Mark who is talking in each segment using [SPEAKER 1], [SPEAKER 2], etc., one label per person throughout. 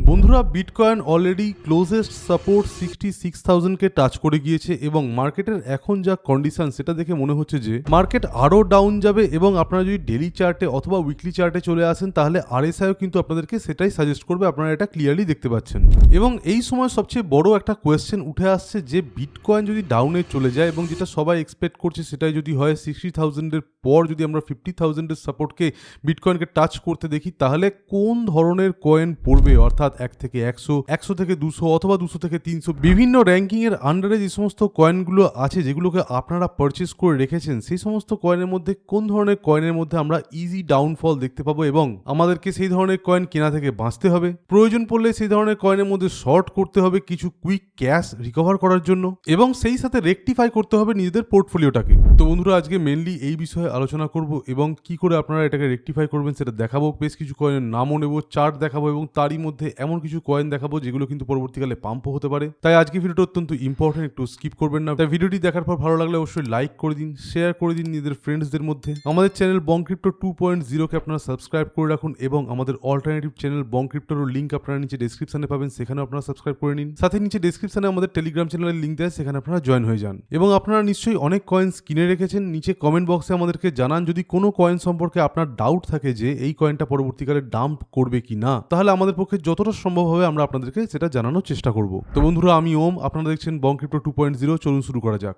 [SPEAKER 1] বন্ধুরা, bitcoin already closest support 66,000কে touch করে গিয়েছে এবং মার্কেটের এখন যা কন্ডিশন সেটা দেখে মনে হচ্ছে যে মার্কেট আরও ডাউন যাবে এবং আপনারা যদি ডেলি চার্টে অথবা উইকলি চার্টে চলে আসেন তাহলে আরএসআইও কিন্তু আপনাদেরকে সেটাই সাজেস্ট করবে, আপনারা এটা ক্লিয়ারলি দেখতে পাচ্ছেন। এবং এই সময় সবচেয়ে বড় একটা কোয়েশ্চেন উঠে আসছে যে বিটকয়েন যদি ডাউনে চলে যায় এবং যেটা সবাই এক্সপেক্ট করছে সেটাই যদি হয় 60,000-এর পর যদি আমরা 50,000-এর সাপোর্টকে বিটকয়েনকে টাচ করতে দেখি তাহলে কোন ধরনের কয়েন পড়বে, অর্থাৎ 1 থেকে 100, 100 থেকে 200 অথবা 200 থেকে 300 বিভিন্ন র্যাঙ্কিং এর আন্ডারে যে সমস্ত কয়েনগুলো আছে যেগুলোকে আপনারা পারচেস করে রেখেছেন সেই সমস্ত কয়েনের মধ্যে কোন ধরনের কয়েনের মধ্যে আমরা ইজি ডাউনফল দেখতে পাবো এবং আমাদেরকে সেই ধরনের কয়েন কেনা থেকে বাঁচতে হবে, প্রয়োজন পড়লে সেই ধরনের কয়েনের মধ্যে শর্ট করতে হবে কিছু কুইক ক্যাশ রিকভার করার জন্য এবং সেই সাথে রেকটিফাই করতে হবে নিজেদের পোর্টফোলিওটাকে। তো বন্ধুরা, আজকে মেনলি এই বিষয়ে আলোচনা করব এবং কি করে আপনারা এটাকে রেকটিফাই করবেন সেটা দেখাবো। বেশ কিছু কয়েনের নামও নেব, চার্ট দেখাবো এবং তারই মধ্যে এমন কিছু কয়েন দেখাবো যেগুলো কিন্তু পরবর্তীকালে পাম্পও হতে পারে। তাই আজকে ভিডিওটা অত্যন্ত ইম্পর্টেন্ট, একটু স্কিপ করবেন না। তাই ভিডিওটি দেখার পর ভালো লাগলে অবশ্যই লাইক করে দিন, শেয়ার করে দিন নিজেদের ফ্রেন্ডসদের মধ্যে। আমাদের চ্যানেল বংক্রিপ্টো 2.0-কে আপনারা সাবস্ক্রাইব করে রাখুন এবং আমাদের অল্টারনেটিভ চ্যানেল বংক্রিপ্টোর লিঙ্ক আপনারা নিচে ডেসক্রিপশনে পাবেন, সেখানে আপনারা সাবস্ক্রাইব করে নিন। সাথে নিচে ডেসক্রিপশনে আমাদের টেলিগ্রাম চ্যানেলের লিঙ্ক দেয়, সেখানে আপনারা জয়েন হয়ে যান। এবং আপনারা নিশ্চয়ই অনেক কয়েন্স কিনে রেখেছেন, নিচে কমেন্ট বক্সে আমাদেরকে জানান যদি কোনো কয়েন সম্পর্কে আপনার ডাউট থাকে যে এই কয়েনটা পরবর্তীকালে ডাম্প করবে কি না, তাহলে আমাদের পক্ষে যতটা সম্ভব হবে আমরা আপনাদেরকে সেটা জানানোর চেষ্টা করব। তো বন্ধুরা, আমি ওম, আপনারা দেখছেন বংক্রিপ্টো 2.0। চলুন শুরু করা যাক।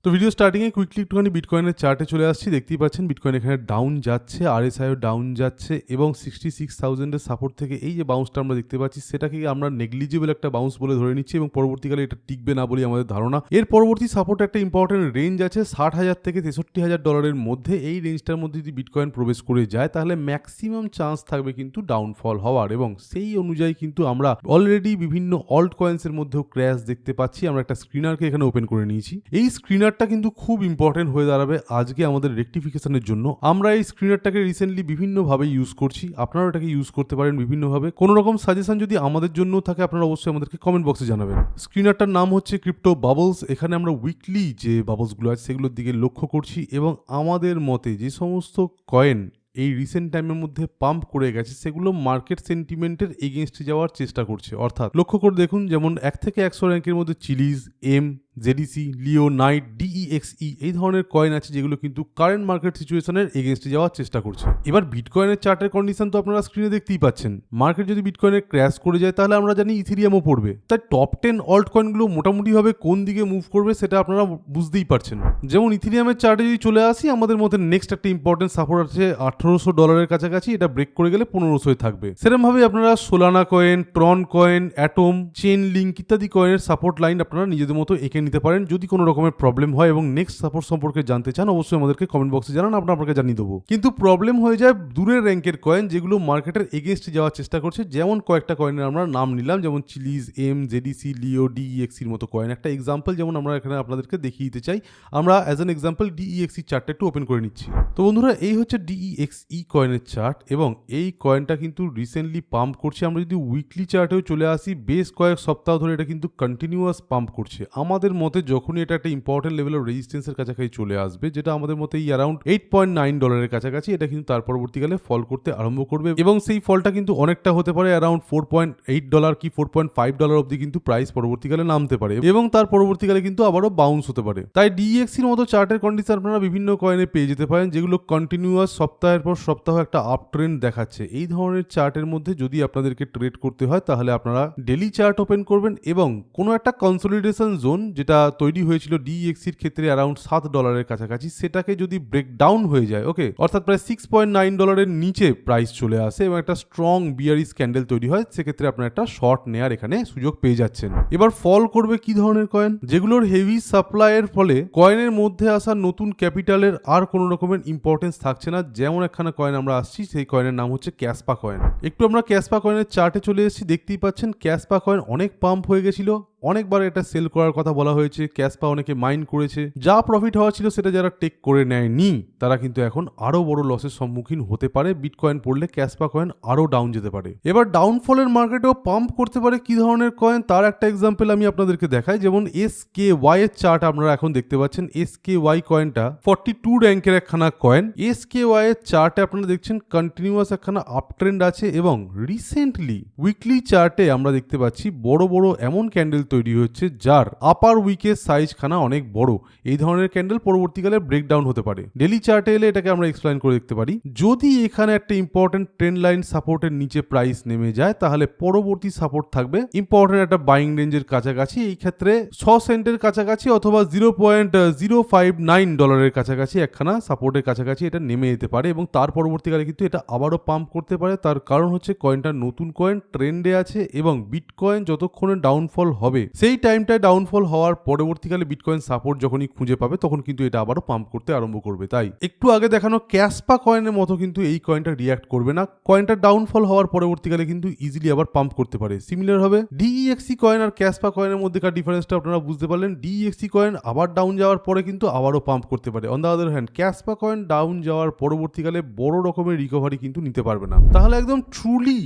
[SPEAKER 1] তো ভিডিও স্টার্টিংয়ে কুইকলি একটুখানি বিটকয়েনের চার্টে চলে আসছি। দেখতেই পাচ্ছেন বিটকয়েন এখানে ডাউন যাচ্ছে, আরএসআইও ডাউন যাচ্ছে এবং 66,000-এর সাপোর্ট থেকে এই যে বাউন্সটা আমরা দেখতে পাচ্ছি সেটাকে আমরা নেগলিজিবল একটা বাউন্স বলে ধরে নিচ্ছি এবং পরবর্তীকালে এটা টিকবে না বলে আমাদের ধারণা। এর পরবর্তী সাপোর্ট একটা ইম্পর্টেন্ট রেঞ্জ আছে $60,000 থেকে $63,000 মধ্যে। এই রেঞ্জটার মধ্যে যদি বিটকয়েন প্রবেশ করে যায় তাহলে ম্যাক্সিমাম চান্স থাকবে কিন্তু ডাউনফল হওয়ার এবং সেই অনুযায়ী কিন্তু আমরা অলরেডি বিভিন্ন অল্ট কয়েন্সের মধ্যেও ক্র্যাশ দেখতে পাচ্ছি। আমরা একটা স্ক্রিনারকে এখানে ওপেন করে নিয়েছি। এই স্ক্রিনারটা কিন্তু খুব ইম্পর্টেন্ট হয়ে দাঁড়াবে আজকে আমাদের রেকটিফিকেশনের জন্য। আমরা এই স্ক্রিনারটাকে রিসেন্টলি বিভিন্নভাবে ইউজ করছি, আপনারা এটাকে ইউজ করতে পারেন বিভিন্নভাবে। কোনো রকম সাজেশন যদি আমাদের জন্য থাকে আপনারা অবশ্যই আমাদেরকে কমেন্ট বক্সে জানাবেন। স্ক্রিনারটার নাম হচ্ছে ক্রিপ্টো বাবলস। এখানে আমরা উইকলি যে বাবলসগুলো আছে সেগুলোর দিকে লক্ষ্য করছি এবং আমাদের মতে যে সমস্ত কয়েন এই রিসেন্ট টাইমের মধ্যে পাম্প করে গেছে সেগুলো মার্কেট সেন্টিমেন্টের এগেনস্টে যাওয়ার চেষ্টা করছে। অর্থাৎ লক্ষ্য করে দেখুন, যেমন 1 থেকে 100 র্যাঙ্কের মধ্যে চিলিজ, এম, জেডিসি, লিও, নাইট, ডিইএক্সই এই ধরনের কয়েন আছে যেগুলো কিন্তু কারেন্ট মার্কেট সিচুয়েশনের এগেনস্টে যাওয়ার চেষ্টা করছে। এবার বিটকয়েনের চার্টের কন্ডিশন তো আপনারা স্ক্রিনে দেখতেই পাচ্ছেন। মার্কেট যদি বিটকয়েনের ক্র্যাশ করে যায় তাহলে আমরা জানি ইথেরিয়ামও পড়বে। তাই টপ 10 অল্ট কয়েনগুলো মোটামুটিভাবে কোন দিকে মুভ করবে সেটা আপনারা বুঝতেই পারছেন। যেমন ইথেরিয়ামের চার্টে যদি চলে আসি, আমাদের মধ্যে নেক্সট একটা ইম্পর্টেন্ট সাপোর্ট আছে $1,800 কাছাকাছি। এটা ব্রেক করে গেলে 1500 থাকবে। সেরকম ভাবে আপনারা Solana coin, ট্রন coin, atom, chain link ইত্যাদি কয়েনের সাপোর্ট লাইন আপনারা নিজেদের মতো এঁকে নিতে পারেন। যদি কোনো রকমের প্রবলেম হয় এবং নেক্সট সাপোর্ট সম্পর্কে জানতে চান অবশ্যই আমাদেরকে কমেন্ট বক্সে জানান, আমরা আপনাকে জানিয়ে দেবো। কিন্তু প্রবলেম হয়ে যায় দূরের র্যাঙ্কের কয়েন যেগুলো মার্কেটের এগেনস্টে যাওয়ার চেষ্টা করছে। যেমন কয়েকটা কয়েনের আমরা নাম নিলাম, যেমন চিলিজ, এম, জেডিসি, লিও, ডিইএক্সির মতো কয়েন। একটা এক্সাম্পল যেমন আমরা এখানে আপনাদেরকে দেখিয়ে দিতে চাই। আমরা অ্যাজ অ্যান এক্সাম্পল ডিইএক্সি চার্টটা একটু ওপেন করে নিচ্ছি। তো বন্ধুরা, এই হচ্ছে ডিইএক্সই কয়েনের চার্ট এবং এই কয়েনটা কিন্তু রিসেন্টলি পাম্প করছে। আমরা যদি উইকলি চার্টেও চলে আসি, বেশ কয়েক সপ্তাহ ধরে এটা কিন্তু কন্টিনিউয়াস পাম্প করছে। আমাদের মতে যখনই এটা একটা ইম্পর্টেন্ট লেভেলের রেজিস্ট্যান্সের কাছাকাছি চলে আসবে, যেটা আমাদের মতে এই অ্যারাউন্ড $8.9 কাছাকাছি, এটা কিন্তু তার পরবর্তীকালে ফল করতে আরম্ভ করবে এবং সেই ফলটা কিন্তু অনেকটা হতে পারে অ্যারাউন্ড $4.8 কি $4.5 অব্দি কিন্তু প্রাইস পরবর্তীকালে নামতে পারে এবং তার পরবর্তীকালে কিন্তু আবারও বাউন্স হতে পারে। তাই ডিএক্সির মতো চার্টের কন্ডিশন আপনারা বিভিন্ন কয়েনে পেয়ে যেতে পারেন যেগুলো কন্টিনিউয়াস সপ্তাহের পর সপ্তাহ একটা আপ ট্রেন্ড দেখাচ্ছে। এই ধরনের চার্টের মধ্যে যদি আপনাদেরকে ট্রেড করতে হয় তাহলে আপনারা ডেলি চার্ট ওপেন করবেন এবং কোনো একটা কনসলিডেশন জোন যেটা তৈরি হয়েছিল ডিএক্সির ক্ষেত্রে অ্যারাউন্ড $7 কাছাকাছি, সেটাকে যদি ব্রেকডাউন হয়ে যায়, ওকে, অর্থাৎ প্রায় $6.9 নিচে প্রাইস চলে আসে এবং একটা স্ট্রং বিয়ারিশ ক্যান্ডেল তৈরি হয়, সেক্ষেত্রে আপনার একটা শর্ট নেয়ার এখানে সুযোগ পেয়ে যাচ্ছেন। এবার ফল করবে কি ধরনের কয়েন? যেগুলোর হেভি সাপ্লাইয়ের ফলে কয়েনের মধ্যে আসা নতুন ক্যাপিটালের আর কোনো রকমের ইম্পর্টেন্স থাকছে না। যেমন একখানা কয়েন আমরা আসছি, সেই কয়েনের নাম হচ্ছে ক্যাসপা কয়েন। একটু আমরা ক্যাসপা কয়েনের চার্টে চলে এসেছি, দেখতেই পাচ্ছেন ক্যাসপা কয়েন অনেক পাম্প হয়ে গেছিল অনেকবার এটা সেল করার কথা বলা হয়েছে, ক্যাসপা অনেকে মাইন্ড করেছে, যা প্রফিট হওয়া ছিল সেটা যারা টেক করে নেয়নি তারা কিন্তু এখন আরো বড় লসের সম্মুখীন হতে পারে। বিটকয়েন পড়লে ক্যাসপা কয়েন আরো ডাউন যেতে পারে। এবার ডাউনফলের মার্কেটেও পাম্প করতে পারে কি ধরনের কয়েন তার একটা এক্সাম্পল আমি আপনাদেরকে দেখাই। যেমন SKY এর চার্ট আপনারা এখন দেখতে পাচ্ছেন। SKY কয়েনটা 42 র্যাঙ্কের একখানা কয়েন। SKY এর চার্টে আপনারা দেখছেন কন্টিনিউয়াস একখানা আপ ট্রেন্ড আছে এবং রিসেন্টলি উইকলি চার্টে আমরা দেখতে পাচ্ছি বড় বড় এমন ক্যান্ডেল তৈরি হচ্ছে যার আপার উইকের সাইজ খানা অনেক বড়। এই ধরনের ক্যান্ডেল পরবর্তীকালে ব্রেকডাউন হতে পারে। ডেলি চার্টে এলে এটাকে আমরা এক্সপ্লেন করে দেখতে পারি। যদি এখানে একটা ইম্পর্টেন্ট ট্রেন্ড লাইন সাপোর্টের নিচে প্রাইস নেমে যায় তাহলে পরবর্তী সাপোর্ট থাকবে ইম্পর্টেন্ট একটা বাইং রেঞ্জের কাছাকাছি, এই ক্ষেত্রে 6 সেন্টের কাছাকাছি অথবা $0.059 কাছাকাছি একখানা সাপোর্টের কাছাকাছি এটা নেমে যেতে পারে এবং তার পরবর্তীকালে কিন্তু এটা আবারও পাম্প করতে পারে। তার কারণ হচ্ছে কয়েনটা নতুন কয়েন, ট্রেন্ডে আছে এবং বিটকয়েন যতক্ষণে ডাউনফল হবে সেই টাইমটায় ডাউনফল হওয়ার পরবর্তীকালে বিটকয়েন সাপোর্ট যখনই খুঁজে পাবে তখন কিন্তু এটা আবারও পাম্প করতে আরম্ভ করবে। তাই একটু আগে দেখানো ক্যাসপা কয়েনের মতো কিন্তু এই কয়েনটা রিয়াক্ট করবে না। কয়েনটা ডাউনফল হওয়ার পরবর্তীকালে কিন্তু ইজিলি আবার পাম্প করতে পারে। সিমিলার হবে DEXC কয়েন আর ক্যাসপা কয়েনের মধ্যেকার ডিফারেন্সটা আপনারা বুঝতে পারলেন। DEXC কয়েন আবার ডাউন যাওয়ার পরে কিন্তু আবারও পাম্প করতে পারে। On the other hand Kaspa coin down যাওয়ার পরবর্তীকালে বড় রকমের রিকভারি কিন্তু নিতে পারবে না। তাহলে একদম ট্রুলি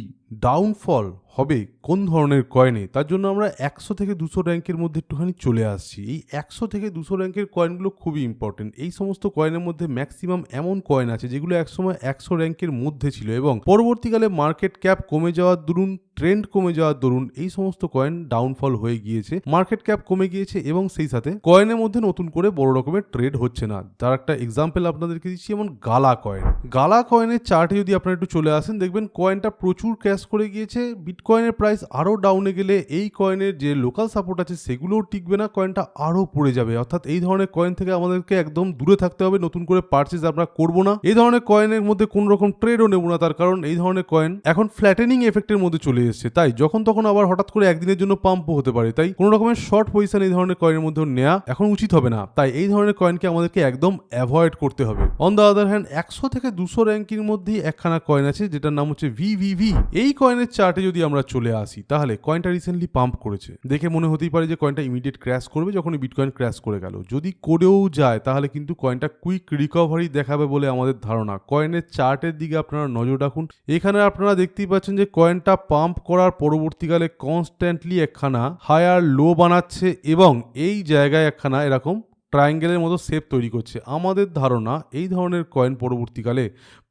[SPEAKER 1] ডাউনফল হবে কোন ধরনের কয়েনে, তার জন্য আমরা 100 থেকে 200 র্যাঙ্কের মধ্যে একটুখানি চলে আসছি। এই 100 থেকে 200 র্যাঙ্কের কয়েনগুলো খুবই ইম্পর্টেন্ট। এই সমস্ত কয়েনের মধ্যে ম্যাক্সিমাম এমন কয়েন আছে যেগুলো একসময় 100 র্যাঙ্কের মধ্যে ছিল এবং পরবর্তীকালে মার্কেট ক্যাপ কমে যাওয়ার দরুন, ট্রেন্ড কমে যাওয়ার দরুন এই সমস্ত কয়েন ডাউনফল হয়ে গিয়েছে, মার্কেট ক্যাপ কমে গিয়েছে এবং সেই সাথে কয়েনের মধ্যে নতুন করে বড় রকমের ট্রেড হচ্ছে না। তার একটা এক্সাম্পল আপনাদেরকে দিচ্ছি, যেমন গালা কয়েন। গালা কয়েনের চার্টে যদি আপনারা একটু চলে আসেন দেখবেন কয়েনটা প্রচুর ক্র্যাশ করে গিয়েছে। বিটকয়েনের প্রাইস আরো ডাউনে গেলে এই কয়েনের যে লোকাল সাপোর্ট আছে সেগুলোও টিকবে না, কয়েনটা আরো পড়ে যাবে। অর্থাৎ এই ধরনের কয়েন থেকে আমাদেরকে একদম দূরে থাকতে হবে। নতুন করে পারচেজ আমরা করব না। এই ধরনের কয়েনের মধ্যে কোন রকম ট্রেডও নেব না, তার কারণ এই ধরনের কয়েন এখন ফ্ল্যাটেনিং এফেক্টের মধ্যে চলে এসেছে। তাই যখন তখন আবার হঠাৎ করে একদিনের জন্য পাম্পও হতে পারে। তাই কোন রকমের শর্ট পজিশন এই ধরনের কয়েনের মধ্যে নেওয়া এখন উচিত হবে না। তাই এই ধরনের কয়েনকে আমাদেরকে একদম অ্যাভয়েড করতে হবে। অন দ্য আদার হ্যান্ড 100 থেকে 200 র্যাঙ্কের মধ্যেই একখানা কয়েন আছে যেটার নাম হচ্ছে VVV। এই কয়েনের চার্টে যদি আমরা চলে আসি তাহলে কয়েনটা রিসেন্টলি পাম্প করেছে। দেখে মনে হতেই পারে যে কয়েনটা ইমিডিয়েট ক্র্যাশ করবে যখন বিটকয়েন ক্র্যাশ করে গেল। যদি করেও যায় তাহলে কিন্তু কয়েনটা কুইক রিকভারি দেখাবে বলে আমাদের ধারণা। কয়েনের চার্টের দিকে আপনারা নজর রাখুন। এখানে আপনারা দেখতেই পাচ্ছেন যে কয়েনটা পাম্প করার পরবর্তীকালে কনস্ট্যান্টলি একখানা হায়ার লো বানাচ্ছে এবং এই জায়গায় একখানা এরকম ট্রায়াঙ্গেলের মতো শেপ তৈরি করছে। আমাদের ধারণা এই ধরনের কয়েন পরবর্তীকালে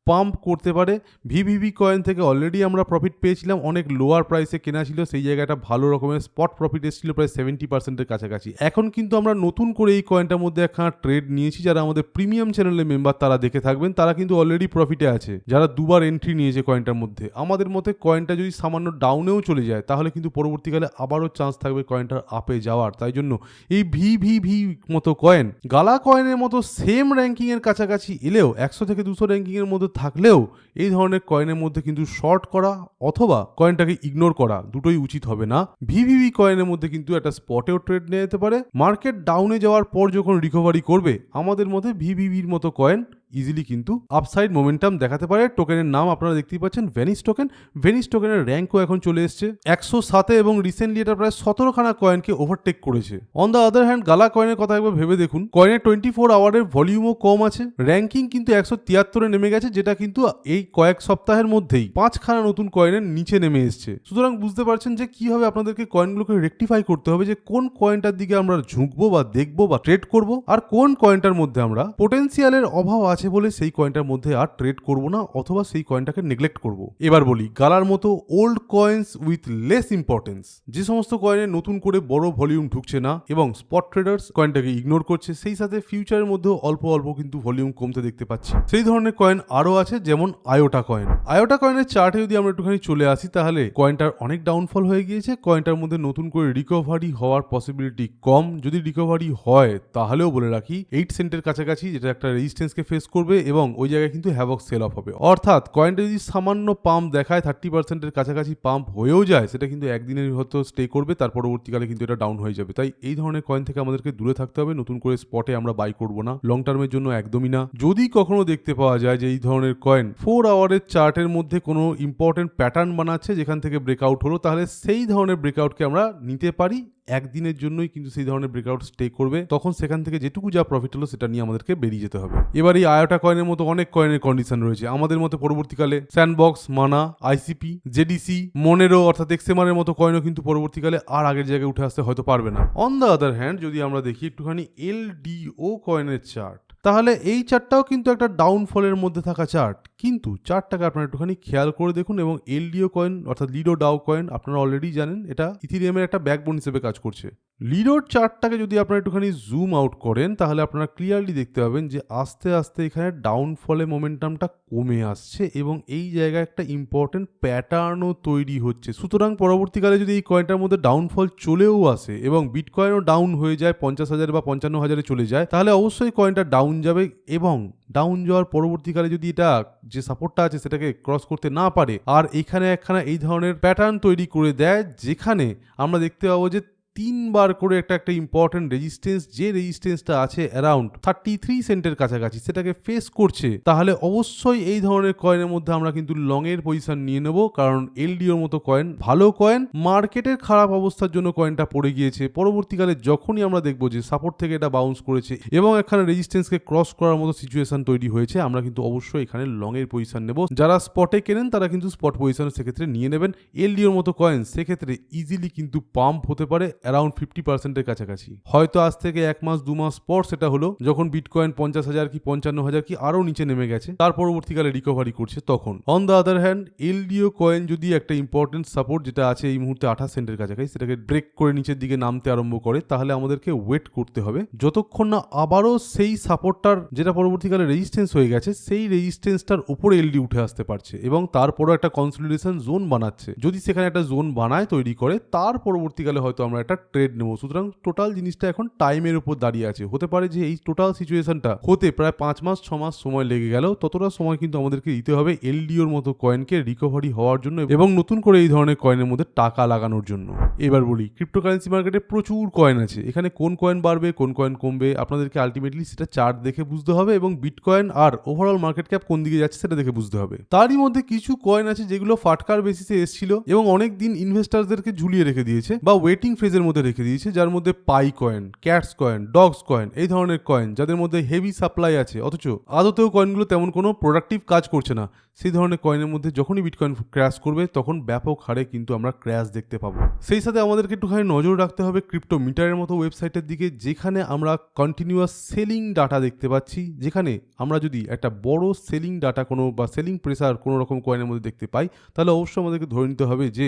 [SPEAKER 1] পাম্প করতে পারে। VVV কয়েন থেকে অলরেডি আমরা প্রফিট পেয়েছিলাম, অনেক লোয়ার প্রাইসে কেনা ছিল, সেই জায়গাটা ভালো রকমের স্পট প্রফিট এসেছিল প্রায় 70%-এর কাছাকাছি। এখন কিন্তু আমরা নতুন করে এই কয়েনটার মধ্যে একখানা ট্রেড নিয়েছি। যারা আমাদের প্রিমিয়াম চ্যানেলের মেম্বার তারা দেখে থাকবেন, তারা কিন্তু অলরেডি প্রফিটে আছে, যারা দুবার এন্ট্রি নিয়েছে কয়েনটার মধ্যে। আমাদের মতে কয়েনটা যদি সামান্য ডাউনেও চলে যায় তাহলে কিন্তু পরবর্তীকালে আবারও চান্স থাকবে কয়েনটার আপে যাওয়ার। তাই জন্য এই VVV মতো কয়েন গালা কয়েনের মতো সেম র্যাঙ্কিংয়ের কাছাকাছি এলেও 100 থেকে 200 র্যাঙ্কিংয়ের মধ্যে থাকলেও এই ধরনের কয়েনের মধ্যে কিন্তু শর্ট করা অথবা কয়েনটাকে ইগনোর করা দুটোই উচিত হবে না। VVV কয়েনের মধ্যে কিন্তু একটা স্পটেও ট্রেড নিয়ে যেতে পারে। মার্কেট ডাউনে যাওয়ার পর যখন রিকভারি করবে আমাদের মধ্যে VVVর মতো কয়েন ইজিলি কিন্তু আপসাইড মোমেন্টাম দেখাতে পারে। টোকেনের নাম আপনারা দেখতেই পাচ্ছেন ভেনিস টোকেন। ভেনিস টোকেনের র্যাঙ্কও এখন চলে এসছে 107-এ এবং রিসেন্টলি এটা প্রায় 17খানা কয়েনকে ওভারটেক করেছে। অন দ্য আদার হ্যান্ড গালা কয়েনের কথা একবার ভেবে দেখুন, কয়েনের 24 আওয়ারের ভলিউমও কম আছে, র্যাঙ্কিং কিন্তু 173-এ নেমে গেছে, যেটা কিন্তু এই কয়েক সপ্তাহের মধ্যেই 5খানা নতুন কয়েনের নিচে নেমে এসছে। সুতরাং বুঝতে পারছেন যে কিভাবে আপনাদেরকে কয়েনগুলোকে রেকটিফাই করতে হবে, যে কোন কয়েনটার দিকে আমরা ঝুঁকবো বা দেখবো বা ট্রেড করব, আর কোন কয়েনটার মধ্যে আমরা পোটেন্সিয়ালের অভাব আছে বলে সেই কয়েনটার মধ্যে আর ট্রেড করব না অথবা সেই কয়েনটাকে নেগলেক্ট করব। এবার বলি গালার মতো old coins with less importance, যে সমস্ত কয়েনে নতুন করে বড় ভলিউম ঢুকছে না এবং স্পট ট্রেডার্স কয়েনটাকে ইগনোর করছে, সেই সাথে ফিউচারের মধ্যেও অল্প অল্প কিন্তু ভলিউম কমতে দেখতে পাচ্ছি। সেই ধরনের কয়েন আরো আছে, যেমন আয়োটা কয়েন। আয়োটা কয়েনের চার্টে যদি আমরা একটুখানি চলে আসি তাহলে কয়েনটার অনেক ডাউনফল হয়ে গিয়েছে। কয়েনটার মধ্যে নতুন করে রিকভারি হওয়ার পসিবিলিটি কম। যদি রিকভারি হয় তাহলেও বলে রাখি 8 সেন্টের কাছাকাছি, যেটা একটা রেজিস্ট্যান্সকে ফেস করবে এবং ওই জায়গায় কিন্তু হ্যাভক সেল অফ হবে। অর্থাৎ কয়েনটা যদি সামান্য পাম্প দেখায় 30%-এর কাছাকাছি পাম্প হয়েও যায়, সেটা কিন্তু একদিনের হয়তো স্টে করবে, তার পরবর্তীকালে কিন্তু এটা ডাউন হয়ে যাবে। তাই এই ধরনের কয়েন থেকে আমাদেরকে দূরে থাকতে হবে। নতুন করে স্পটে আমরা বাই করব না, লং টার্মের জন্য একদমই না। যদি কখনো দেখতে পাওয়া যায় যে এই ধরনের কয়েন 4 আওয়ারের চার্টের মধ্যে কোনো ইম্পর্টেন্ট প্যাটার্ন বানাচ্ছে যেখান থেকে ব্রেকআউট হলো, তাহলে সেই ধরনের ব্রেকআউটকে আমরা নিতে পারি একদিনের জন্যই কিন্তু সেই ধরনের ব্রেকআউট স্টে করবে, তখন সেখান থেকে যেটুকু যা প্রফিট হলো সেটা নিয়ে আমাদেরকে বেরিয়ে যেতে হবে। এবার এই আয়োটা কয়েনের মতো অনেক কয়েনের কন্ডিশন রয়েছে, আমাদের মতে পরবর্তীকালে স্যান্ডবক্স, মানা, আইসিপি, জেডিসি, মনেরো অর্থাৎ এক্সএমআর এর মতো কয়েনও কিন্তু পরবর্তীকালে আর আগের জায়গায় উঠে আসতে হয়তো পারবে না। অন দ্য আদার হ্যান্ড যদি আমরা দেখি একটুখানি এলডিও কয়েনের চার্ট, তাহলে এই চার্টটাও কিন্তু একটা ডাউনফলের মধ্যে থাকা চার্ট, কিন্তু চার্টটাকে আপনারা একটুখানি খেয়াল করে দেখুন। এবং এলডিও কয়েন অর্থাৎ লিডো ডাও কয়েন আপনারা অলরেডি জানেন এটা ইথিরিয়ামের একটা ব্যাকবোন হিসেবে কাজ করছে। লিডোর চার্টটাকে যদি আপনারা একটুখানি জুম আউট করেন তাহলে আপনারা ক্লিয়ারলি দেখতে পাবেন যে আস্তে আস্তে এখানে ডাউনফলে মোমেন্টামটা কমে আসছে এবং এই জায়গায় একটা ইম্পর্টেন্ট প্যাটার্নও তৈরি হচ্ছে। সুতরাং পরবর্তীকালে যদি এই কয়েনটার মধ্যে ডাউনফল চলেও আসে এবং বিটকয়েনও ডাউন হয়ে যায় 50,000 বা 55,000 চলে যায়, তাহলে অবশ্যই কয়েনটা ডাউন যাবে এবং ডাউন যাওয়ার পরবর্তীকালে যদি এটা যে সাপোর্টটা আছে সেটাকে ক্রস করতে না পারে আর এখানে একখানা এই ধরনের প্যাটার্ন তৈরি করে দেয়, যেখানে আমরা দেখতে পাবো যে 3বার করে একটা ইম্পর্টেন্ট রেজিস্ট্যান্স, যে রেজিস্ট্যান্সটা আছে অ্যারাউন্ড 33 সেন্টের কাছাকাছি, সেটাকে ফেস করছে, তাহলে অবশ্যই এই ধরনের কয়েনের মধ্যে আমরা কিন্তু লং এর পজিশন নিয়ে নেব। কারণ এলডিওর মতো কয়েন ভালো কয়েন, মার্কেটের খারাপ অবস্থার জন্য কয়েনটা পড়ে গিয়েছে, পরবর্তীকালে যখনই আমরা দেখবো যে সাপোর্ট থেকে এটা বাউন্স করেছে এবং এখানে রেজিস্ট্যান্সকে ক্রস করার মতো সিচুয়েশন তৈরি হয়েছে, আমরা কিন্তু অবশ্যই এখানে লং এর পজিশন নেব। যারা স্পটে কেনেন তারা কিন্তু স্পট পজিশন সেক্ষেত্রে নিয়ে নেবেন। এলডিওর মতো কয়েন সেক্ষেত্রে ইজিলি কিন্তু পাম্প হতে পারে অ্যারাউন্ড 50%-এর কাছাকাছি। হয়তো আজ থেকে 1 মাস 2 মাস পর সেটা হলো যখন বিটকয়েন 50,000 কি 55,000 কি আরো নিচে নেমে গেছে, তার পরবর্তীকালে রিকভারি করছে তখন। On the other hand LDO coin যদি একটা ইম্পর্টেন্ট সাপোর্ট যেটা আছে এই মুহূর্তে 28 সেন্টের কাছাকাছি সেটাকে ব্রেক করে নিচের দিকে নামতে আরম্ভ করে, তাহলে আমাদেরকে ওয়েট করতে হবে যতক্ষণ না আবারও সেই সাপোর্টটার যেটা পরবর্তীকালে রেজিস্ট্যান্স হয়ে গেছে সেই রেজিস্ট্যান্সটার উপরে এলডি উঠে আসতে পারছে এবং তারপরও একটা কনসলিডেশন জোন বানাচ্ছে। যদি সেখানে একটা জোন বানায় তৈরি করে, তার পরবর্তীকালে হয়তো আমরা একটা ট্রেড নেব। সুতরাং টোটাল জিনিসটা এখন টাইমের উপর দাঁড়িয়ে আছে। হতে পারে যে এই টোটাল সিচুয়েশনটা হতে প্রায় 5 মাস 6 মাস সময় লেগে গেল, ততটা সময় কিন্তু আমাদেরকে দিতে হবে এলডিওর মতো কয়েনকে রিকভারি হওয়ার জন্য এবং নতুন করে এই ধরনের কয়েনের মধ্যে টাকা লাগানোর জন্য। এবার বলি, ক্রিপ্টোকারেন্সি মার্কেটে প্রচুর কয়েন আছে, এখানে কোন কয়েন বাড়বে কোন কয়েন কমবে আপনাদেরকে আলটিমেটলি সেটা চার্ট দেখে বুঝতে হবে এবং বিটকয়েন আর ওভারঅল মার্কেট ক্যাপ কোন দিকে যাচ্ছে সেটা দেখে বুঝতে হবে। তারই মধ্যে কিছু কয়েন আছে যেগুলো ফাটকার বেসিসে এসেছিল এবং অনেক দিন ইনভেস্টারদেরকে ঝুলিয়ে রেখে দিয়েছে বা ওয়েটিং ফেজের মধ্যে রেখে দিয়েছে, যার মধ্যে Pi coin, cats coin, dogs coin, এই ধরনের কয়েন যাদের মধ্যে হেভি সাপ্লাই আছে অথচ আদতেও কয়েনগুলো তেমন কোনো প্রোডাক্টিভ কাজ করছে না। সেই ধরনের কয়েনের মধ্যে যখনই বিটকয়েন ক্র্যাশ করবে তখন ব্যাপক হারে কিন্তু আমরা ক্র্যাশ দেখতে পাবো। সেই সাথে আমাদেরকে একটুখানি নজর রাখতে হবে ক্রিপ্টো মিটারের মতো ওয়েবসাইটের দিকে, যেখানে আমরা কন্টিনিউয়াস সেলিং ডাটা দেখতে পাচ্ছি, যেখানে আমরা যদি একটা বড় সেলিং ডাটা কোনো বা সেলিং প্রেসার কোনো রকম কয়েনের মধ্যে দেখতে পাই, তাহলে অবশ্যই আমাদেরকে ধরে নিতে হবে যে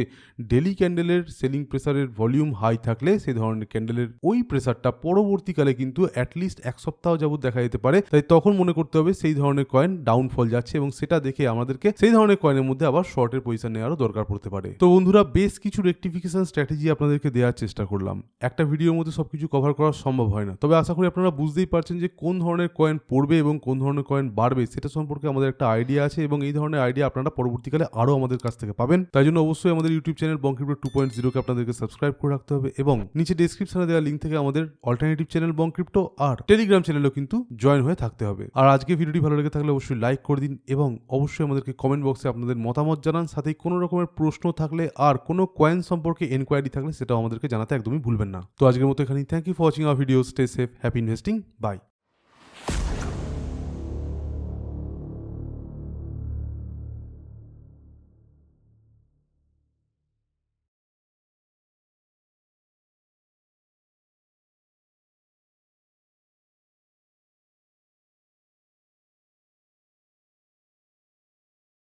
[SPEAKER 1] ডেলি ক্যান্ডেলের সেলিং প্রেসারের ভলিউম হাই থাকলে সেই ধরনের ক্যান্ডেলের ওই প্রেসারটা পরবর্তীকালে কিন্তু অ্যাটলিস্ট 1 সপ্তাহ যাবত দেখা যেতে পারে। তাই তখন মনে করতে হবে সেই ধরনের কয়েন ডাউনফল যাচ্ছে এবং সেটা দেখে আমাদেরকে সেই ধরনের কয়েনের মধ্যে আবার শর্টের পজিশন নেওয়ারও দরকার পড়তে পারে। তো বন্ধুরা, বেশ কিছু রেকটিফিকেশন স্ট্র্যাটেজি আপনাদেরকে দেওয়ার চেষ্টা করলাম। একটা ভিডিওর মধ্যে সবকিছু কভার করা সম্ভব হয় না, তবে আশা করি আপনারা বুঝতেই পারছেন যে কোন ধরনের কয়েন পড়বে এবং কোন ধরনের কয়েন বাড়বে সেটা সম্পর্কে আমাদের একটা আইডিয়া আছে এবং এই ধরনের আইডিয়া আপনারা পরবর্তীকালে আরো আমাদের কাছ থেকে পাবেন। তাই জন্য অবশ্যই আমাদের ইউটিউব চ্যানেল বঙ্ক্রিপ্টো 2.0 কে আপনাদেরকে সাবস্ক্রাইব করে রাখতে হবে এবং নিচে ডেসক্রিপশনে দেওয়া লিঙ্ক থেকে আমাদের অল্টারনেটিভ চ্যানেল বঙ্ক্রিপ্টো আর টেলিগ্রাম চ্যানেলও কিন্তু জয়েন হয়ে থাকতে হবে। আর আজকে ভিডিওটি ভালো লেগে থাকলে অবশ্যই লাইক করে দিন এবং অবশ্যই আমাদেরকে কমেন্ট বক্সে আপনাদের মতামত জানান। সাথে কোনো রকমের প্রশ্ন থাকলে আর কোনো কয়েন সম্পর্কে এনকোয়ারি থাকলে সেটাও আমাদেরকে জানাতে একদমই ভুলবেন না। তো আজকের মতো এখানেই। Thank you for watching our video. Stay safe, happy investing, by.